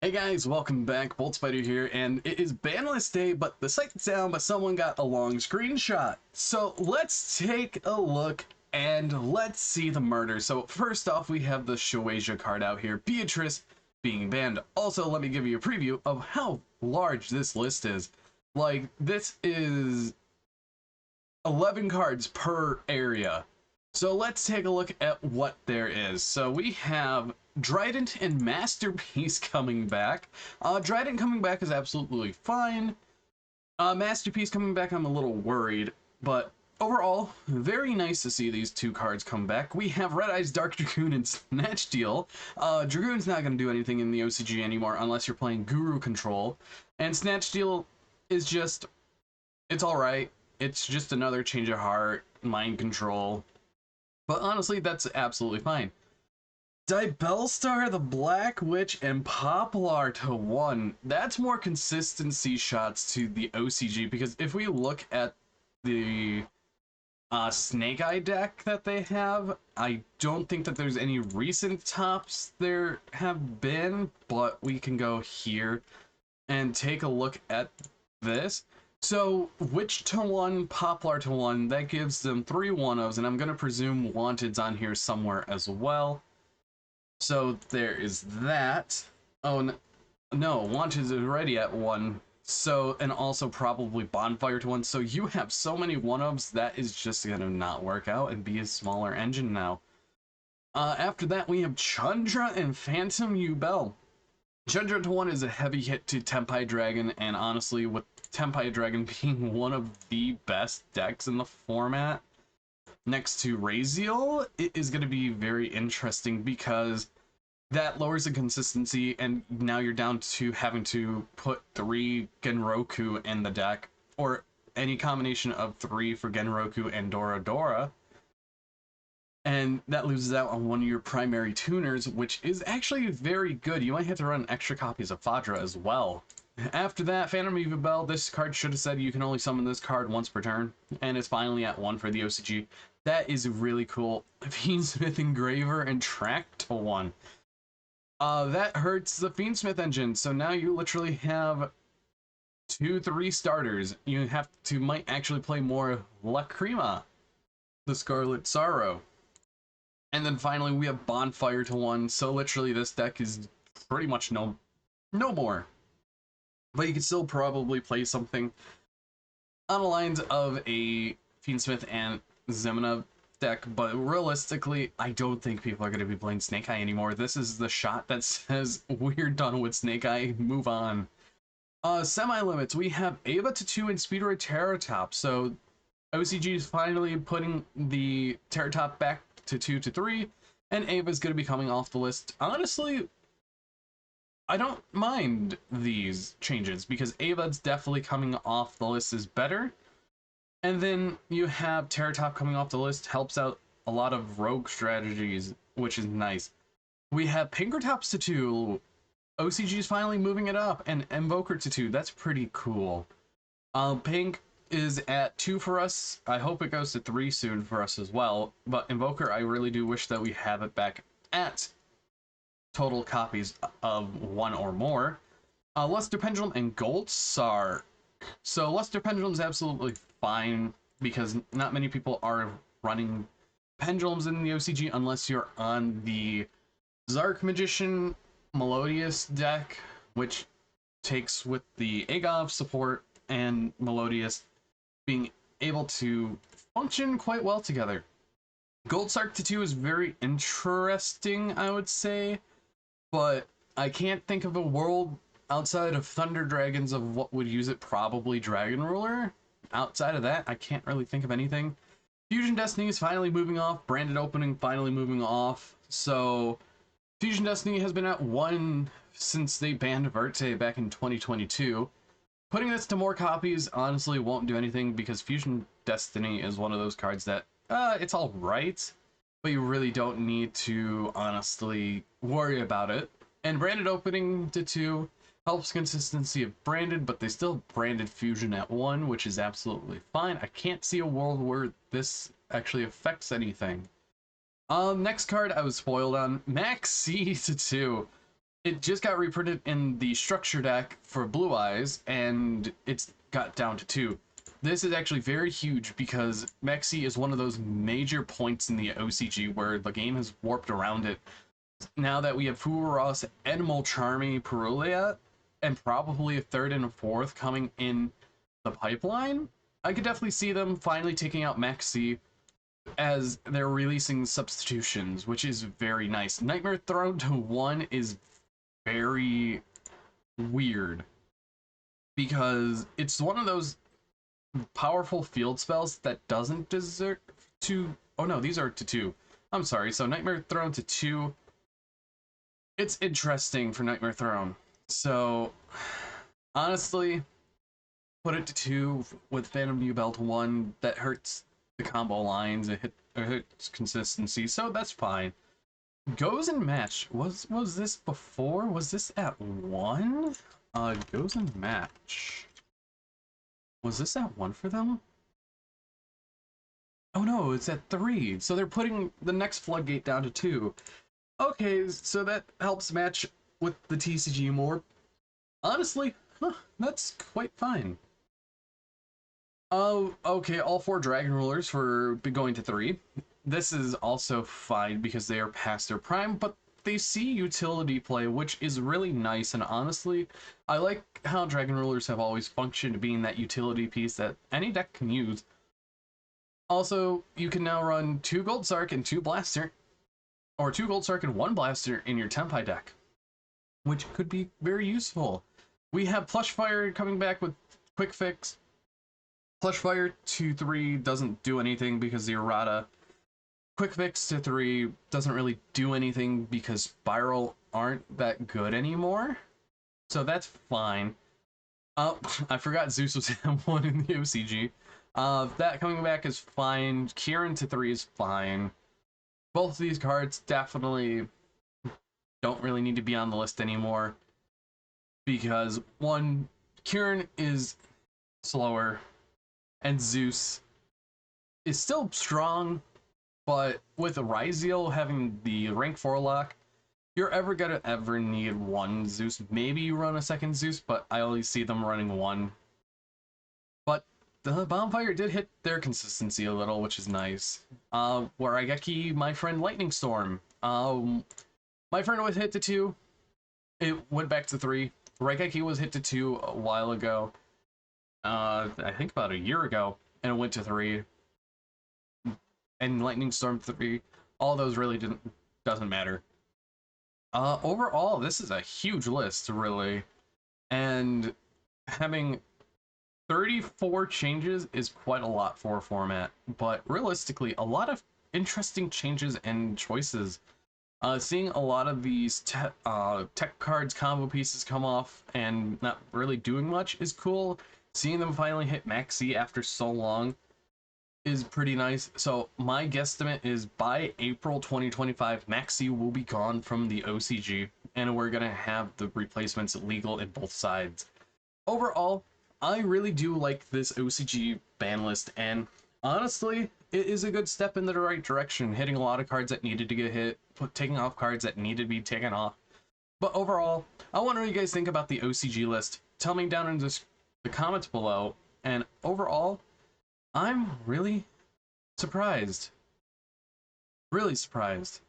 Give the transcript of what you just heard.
Hey guys, welcome back. Bolt Spider here, and it is ban list day, but the site's down, but someone got a long screenshot. So let's take a look and let's see the murder. So first off, we have the Shueisha card out here, Beatrice being banned. Also, let me give you a preview of how large this list is. Like, this is 11 cards per area. So let's take a look at what there is. So we have Trident and Masterpiece coming back. Trident coming back is absolutely fine. Masterpiece coming back, I'm a little worried, but overall, very nice to see these two cards come back. We have Red Eyes, Dark Dragoon, and Snatch Deal. Dragoon's not going to do anything in the OCG anymore unless you're playing Guru Control, and Snatch Deal is just, it's alright. It's just another Change of Heart, Mind Control. But honestly, that's absolutely fine. Dibelstar, the Black Witch, and Poplar to 1. That's more consistency shots to the OCG, because if we look at the Snake Eye deck that they have, I don't think that there's any recent tops there have been, but we can go here and take a look at this. So, Witch to 1, Poplar to 1, that gives them 3 1-0s, and I'm going to presume Wanted's on here somewhere as well. So, there is that. Oh, no, Wanted's already at 1. So, and also probably Bonfire to 1. So, you have so many 1-0s, that is just going to not work out and be a smaller engine now. After that, we have Chandra and Phantom Yubel. Chandra to 1 is a heavy hit to Tempai Dragon, and honestly, with Tempai Dragon being one of the best decks in the format, next to Raziel, it is going to be very interesting because that lowers the consistency, and now you're down to having to put 3 Genroku in the deck, or any combination of 3 for Genroku and Dora Dora. And that loses out on one of your primary tuners, which is actually very good. You might have to run extra copies of Fadra as well. After that, Phantom Yubel, this card should have said you can only summon this card once per turn, and it's finally at 1 for the OCG. That is really cool. Fiendsmith Engraver and Track to 1. That hurts the Fiendsmith engine, so now you literally have 2-3 starters. You might actually play more Lacrima, the Scarlet Sorrow. And then finally we have Bonfire to 1, so literally this deck is pretty much no more. But you can still probably play something on the lines of a Fiendsmith and Zemina deck, but realistically, I don't think people are going to be playing Snake Eye anymore. This is the shot that says, we're done with Snake Eye, move on. Semi-limits, we have Ava to 2 and Speedroid Terratop, so OCG is finally putting the Terratop back to 2 to 3, and Ava's going to be coming off the list. Honestly, I don't mind these changes because Ava's definitely coming off the list is better. And then you have Terratop coming off the list, helps out a lot of rogue strategies, which is nice. We have Pinkertops to 2. OCG is finally moving it up, and Invoker to 2. That's pretty cool. Pink is at 2 for us. I hope it goes to 3 soon for us as well. But Invoker, I really do wish that we have it back at total copies of 1 or more. Luster Pendulum and Gold Sar. So Luster Pendulum is absolutely fine because not many people are running pendulums in the OCG unless you're on the Zark Magician Melodious deck, which takes with the Agov support and Melodious being able to function quite well together. Gold Sark to 2 is very interesting, I would say, but I can't think of a world outside of Thunder Dragons of what would use it. Probably Dragon Ruler. Outside of that, I can't really think of anything. Fusion Destiny is finally moving off. Branded Opening finally moving off. So Fusion Destiny has been at 1 since they banned Verte back in 2022. Putting this to more copies honestly won't do anything because Fusion Destiny is one of those cards that it's all right, but you really don't need to honestly worry about it. And Branded Opening to 2 helps consistency of branded, but they still branded Fusion at 1, which is absolutely fine. I can't see a world where this actually affects anything. Next card I was spoiled on, Maxx C to 2. it just got reprinted in the structure deck for Blue Eyes, and it's got down to 2. This is actually very huge because Maxx C is one of those major points in the OCG where the game has warped around it. Now that we have Furos and Molcharmi Perulia, and probably a 3rd and a 4th coming in the pipeline, I could definitely see them finally taking out Maxx C as they're releasing substitutions, which is very nice. Nightmare Throne to 1 is very weird because it's one of those powerful field spells that doesn't deserve to. Oh no, these are to 2. I'm sorry. So Nightmare Throne to 2. It's interesting for Nightmare Throne. So honestly, put it to 2 with Phantom New Bell to 1. That hurts the combo lines. It hits consistency, so that's fine. Goes and match. Was this before? Was this at 1? Goes and match. Was this at 1 for them? Oh no, it's at 3. So they're putting the next floodgate down to 2. Okay, so that helps match with the TCG more. Honestly, that's quite fine. Oh, okay, all 4 Dragon Rulers for going to 3. This is also fine because they are past their prime, but they see utility play, which is really nice. And honestly, I like how Dragon Rulers have always functioned, being that utility piece that any deck can use. Also, you can now run 2 Gold Sark and 2 Blaster, or 2 Gold Sark and 1 Blaster in your Tempai deck, which could be very useful. We have Plushfire coming back with Quick Fix. Plushfire to 3 doesn't do anything because the errata. Quick Fix to 3 doesn't really do anything because Spiral aren't that good anymore. So that's fine. I forgot Zeus was at 1 in the OCG. That coming back is fine. Kieran to 3 is fine. Both of these cards definitely don't really need to be on the list anymore. Because 1, Kieran is slower, and Zeus is still strong, but with Ryziel having the rank 4 lock, you're ever need 1 Zeus. Maybe you run a 2nd Zeus, but I only see them running 1. But the Bonfire did hit their consistency a little, which is nice. Warageki, my friend Lightning Storm. My friend was hit to 2. It went back to 3. Raigeki was hit to 2 a while ago. I think about a year ago, and it went to 3. And Lightning Storm 3, all those really doesn't matter. Overall, this is a huge list, really. And having 34 changes is quite a lot for a format, but realistically, a lot of interesting changes and choices. Seeing a lot of these tech cards combo pieces come off and not really doing much is cool. Seeing them finally hit Maxx C after so long is pretty nice. So my guesstimate is by April 2025, Maxx C will be gone from the OCG, and we're gonna have the replacements legal in both sides. Overall, I really do like this OCG ban list, and honestly, it is a good step in the right direction, hitting a lot of cards that needed to get hit, taking off cards that needed to be taken off. But overall, I want to know what you guys think about the OCG list. Tell me down in the comments below, and overall, I'm really surprised. Really surprised.